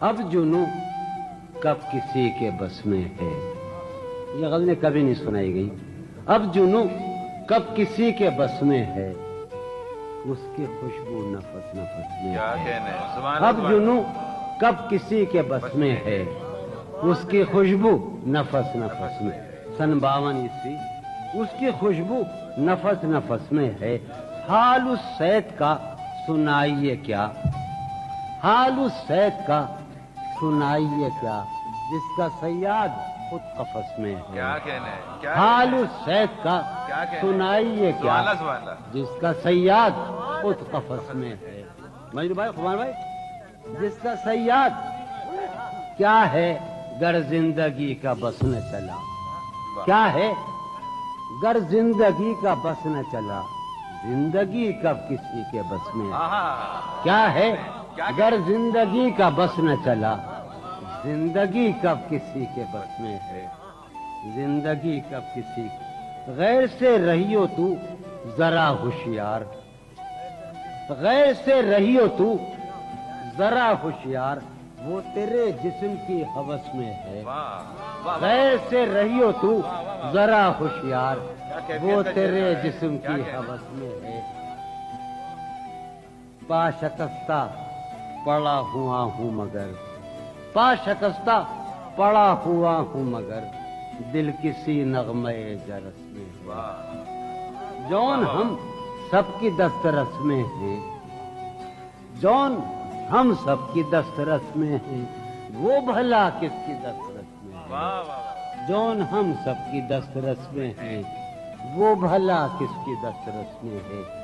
اب جنوں کب کسی کے بس میں ہے. یہ غزلیں کبھی نہیں سنائی گئی. اب جنوں کب کسی کے بس میں ہے, اس کی خوشبو نفس نفس میں ہے. اب جنوں کب کسی کے بس میں ہے, اس کی خوشبو نفس نفس میں. سن 52 اس کی خوشبو نفس نفس میں ہے. حال اس سید کا سنائیے کیا, حال اس سید کا سنائیے کیا, جس کا صیاد خود قفس میں ہے. حال اس سید کا سنائیے کیا, جس کا صیاد خود قفس میں ہے. مجنو بھائی, خمان بھائی, جس کا صیاد کیا ہے گر زندگی کا بس نہ چلا, کیا ہے گر زندگی کا بس نہ چلا, زندگی کب کسی کے بس میں ہے. کیا ہے گر زندگی کا بس نہ چلا, زندگی کب کسی کے بس میں ہے. زندگی کب کسی غیر سے رہیو تو ذرا ہوشیار, غیر سے رہیو تو ذرا ہوشیار, وہ تیرے جسم کی ہوس میں ہے. غیر سے رہیو تو ذرا ہوشیار, وہ تیرے جسم کی ہوس میں ہے. پا شکستہ پڑا ہوا ہوں مگر, پا شکستہ پڑا ہوا ہوں مگر, دل کسی نغمے جرس میں ہے. جون ہم سب کی دسترس میں ہے, جون ہم سب کی دسترس میں ہے, وہ بھلا کس کی دسترس میں ہے. جون ہم سب کی دسترس میں ہے, وہ بھلا کس کی دسترس میں ہے.